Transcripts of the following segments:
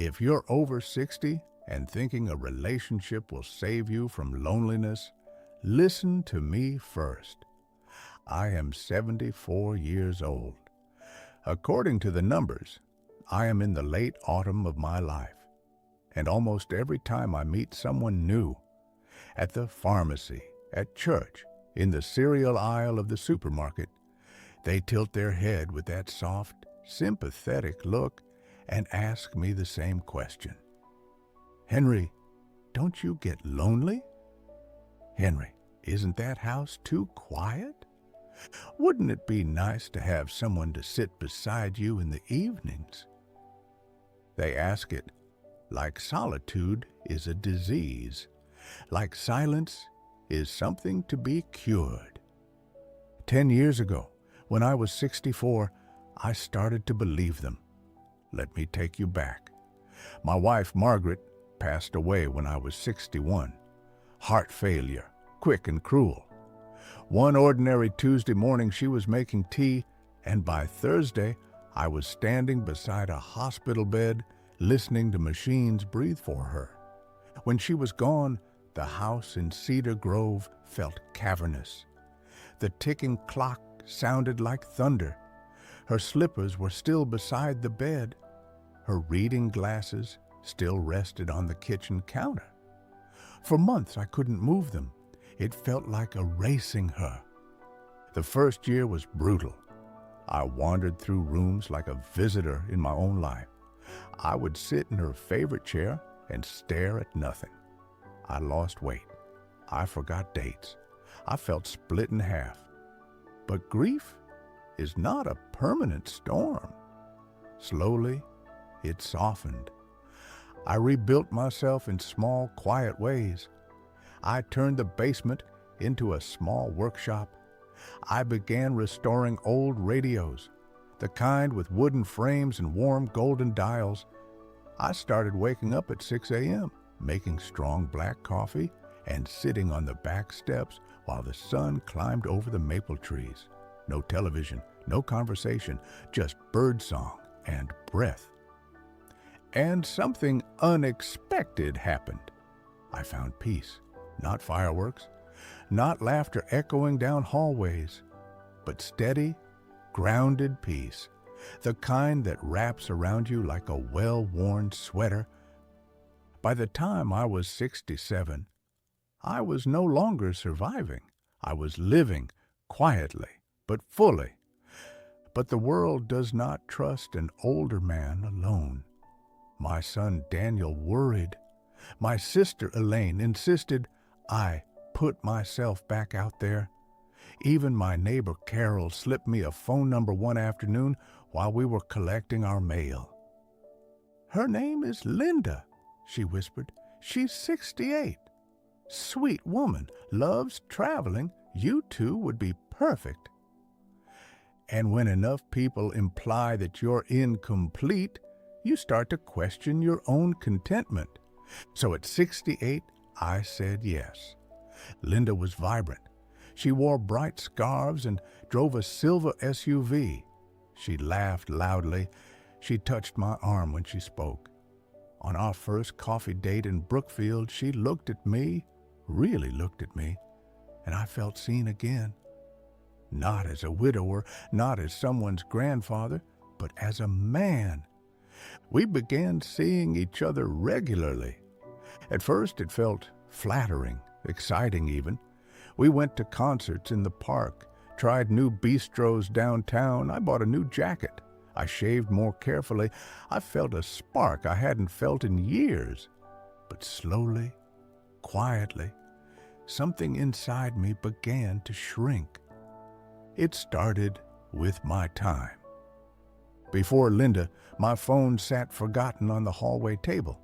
If you're over 60 and thinking a relationship will save you from loneliness, listen to me first. I am 74 years old. According to the numbers, I am in the late autumn of my life. And almost every time I meet someone new, at the pharmacy, at church, in the cereal aisle of the supermarket, they tilt their head with that soft, sympathetic look and ask me the same question. Henry, don't you get lonely? Henry, isn't that house too quiet? Wouldn't it be nice to have someone to sit beside you in the evenings? They ask it like solitude is a disease, like silence is something to be cured. 10 years ago, when I was 64, I started to believe them. Let me take you back. My wife, Margaret, passed away when I was 61. Heart failure, quick and cruel. One ordinary Tuesday morning, she was making tea, and by Thursday, I was standing beside a hospital bed, listening to machines breathe for her. When she was gone, the house in Cedar Grove felt cavernous. The ticking clock sounded like thunder. Her slippers were still beside the bed. Her reading glasses still rested on the kitchen counter. For months, I couldn't move them. It felt like erasing her. The first year was brutal. I wandered through rooms like a visitor in my own life. I would sit in her favorite chair and stare at nothing. I lost weight. I forgot dates. I felt split in half. But grief is not a permanent storm. Slowly, it softened. I rebuilt myself in small, quiet ways. I turned the basement into a small workshop. I began restoring old radios, the kind with wooden frames and warm golden dials. I started waking up at 6 a.m., making strong black coffee and sitting on the back steps while the sun climbed over the maple trees. No television, no conversation, just birdsong and breath. And something unexpected happened. I found peace, not fireworks, not laughter echoing down hallways, but steady, grounded peace, the kind that wraps around you like a well-worn sweater. By the time I was 67, I was no longer surviving. I was living quietly, but fully. But the world does not trust an older man alone. My son Daniel worried. My sister Elaine insisted I put myself back out there. Even my neighbor Carol slipped me a phone number one afternoon while we were collecting our mail. Her name is Linda, she whispered. She's 68. Sweet woman, loves traveling. You two would be perfect. And when enough people imply that you're incomplete, you start to question your own contentment. So at 68, I said yes. Linda was vibrant. She wore bright scarves and drove a silver SUV. She laughed loudly. She touched my arm when she spoke. On our first coffee date in Brookfield, she looked at me, really looked at me, and I felt seen again. Not as a widower, not as someone's grandfather, but as a man. We began seeing each other regularly. At first it felt flattering, exciting even. We went to concerts in the park, tried new bistros downtown. I bought a new jacket. I shaved more carefully. I felt a spark I hadn't felt in years. But slowly, quietly, something inside me began to shrink. It started with my time. Before Linda, my phone sat forgotten on the hallway table.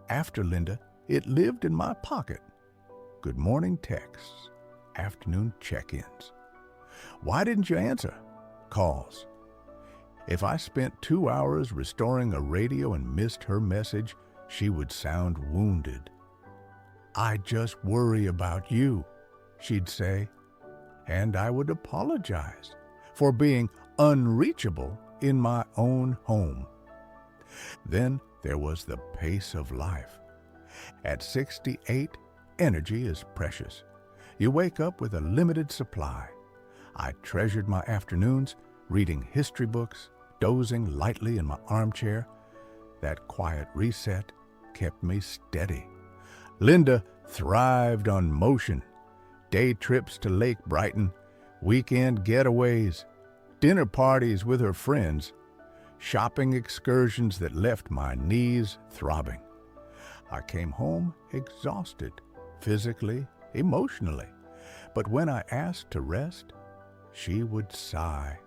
After Linda, it lived in my pocket. Good morning texts, afternoon check-ins. Why didn't you answer? Calls. If I spent 2 hours restoring a radio and missed her message, she would sound wounded. I just worry about you, she'd say, and I would apologize for being unreachable in my own home. Then there was the pace of life. At 68, energy is precious. You wake up with a limited supply. I treasured my afternoons, reading history books, dozing lightly in my armchair. That quiet reset kept me steady. Linda thrived on motion. Day trips to Lake Brighton, weekend getaways, dinner parties with her friends, shopping excursions that left my knees throbbing. I came home exhausted, physically, emotionally. But when I asked to rest, she would sigh.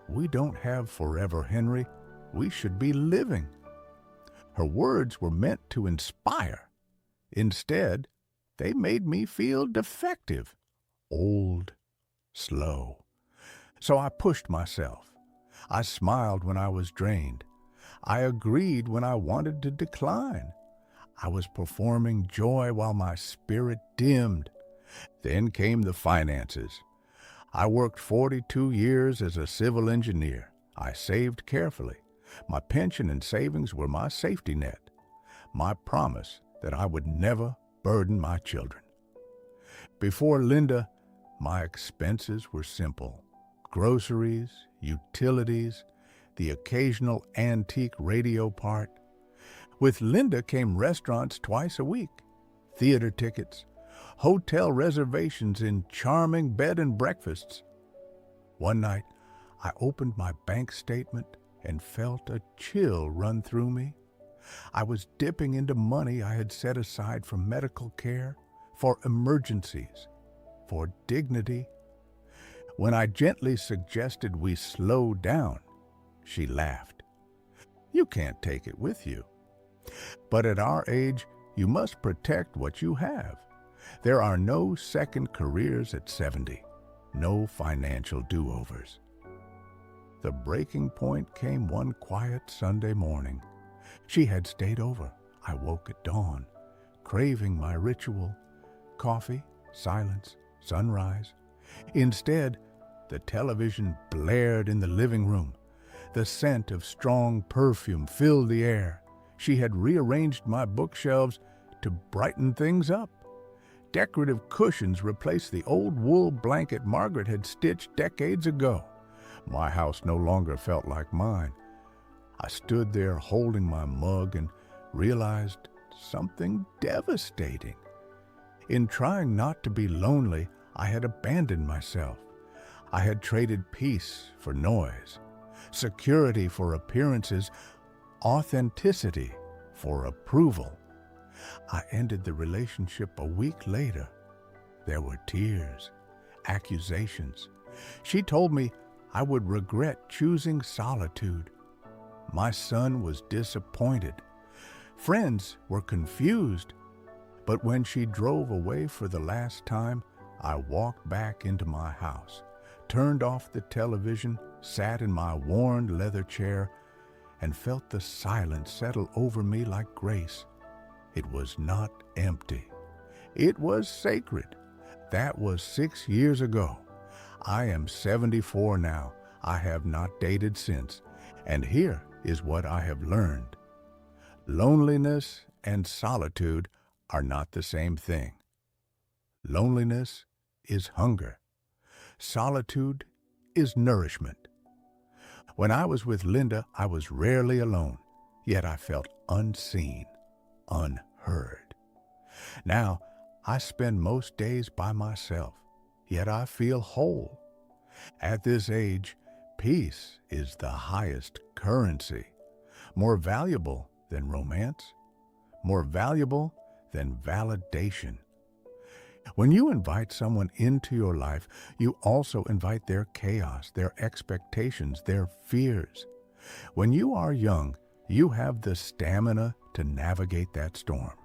"We don't have forever, Henry. We should be living." Her words were meant to inspire. Instead, they made me feel defective, old, slow. So I pushed myself. I smiled when I was drained. I agreed when I wanted to decline. I was performing joy while my spirit dimmed. Then came the finances. I worked 42 years as a civil engineer. I saved carefully. My pension and savings were my safety net, my promise that I would never burden my children. Before Linda, my expenses were simple: groceries, utilities, the occasional antique radio part. With Linda came restaurants twice a week, theater tickets, hotel reservations in charming bed and breakfasts. One night, I opened my bank statement and felt a chill run through me. I was dipping into money I had set aside for medical care, for emergencies, for dignity. When I gently suggested we slow down, she laughed. "You can't take it with you." But at our age, you must protect what you have. There are no second careers at 70, no financial do-overs. The breaking point came one quiet Sunday morning. She had stayed over. I woke at dawn, craving my ritual: coffee, silence, sunrise. Instead, the television blared in the living room. The scent of strong perfume filled the air. She had rearranged my bookshelves to brighten things up. Decorative cushions replaced the old wool blanket Margaret had stitched decades ago. My house no longer felt like mine. I stood there holding my mug and realized something devastating. In trying not to be lonely, I had abandoned myself. I had traded peace for noise, security for appearances, authenticity for approval. I ended the relationship a week later. There were tears, accusations. She told me I would regret choosing solitude. My son was disappointed. Friends were confused. But when she drove away for the last time, I walked back into my house, turned off the television, sat in my worn leather chair, and felt the silence settle over me like grace. It was not empty. It was sacred. That was 6 years ago. I am 74 now. I have not dated since. And here is what I have learned. Loneliness and solitude are not the same thing. Loneliness is hunger. Solitude is nourishment. When I was with Linda, I was rarely alone, yet I felt unseen, unheard. Now, I spend most days by myself, yet I feel whole. At this age, peace is the highest currency, more valuable than romance, more valuable than validation. When you invite someone into your life, you also invite their chaos, their expectations, their fears. When you are young, you have the stamina to navigate that storm.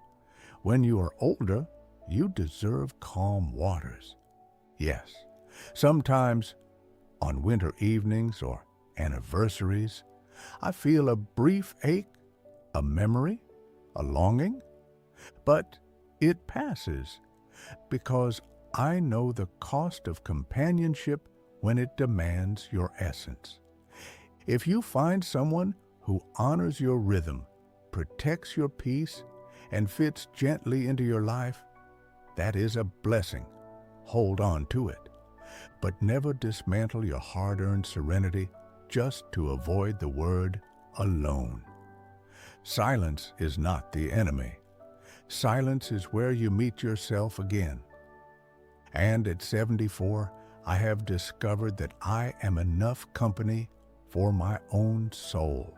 When you are older, you deserve calm waters. Yes, sometimes on winter evenings or anniversaries, I feel a brief ache, a memory, a longing, but it passes because I know the cost of companionship when it demands your essence. If you find someone who honors your rhythm, protects your peace and fits gently into your life, that is a blessing. Hold on to it. But never dismantle your hard-earned serenity just to avoid the word alone. Silence is not the enemy. Silence is where you meet yourself again. And at 74, I have discovered that I am enough company for my own soul.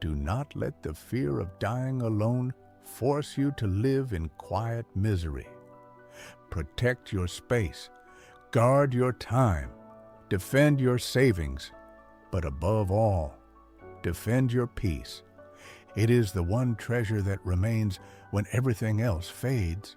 Do not let the fear of dying alone force you to live in quiet misery. Protect your space, guard your time, defend your savings, but above all, defend your peace. It is the one treasure that remains when everything else fades.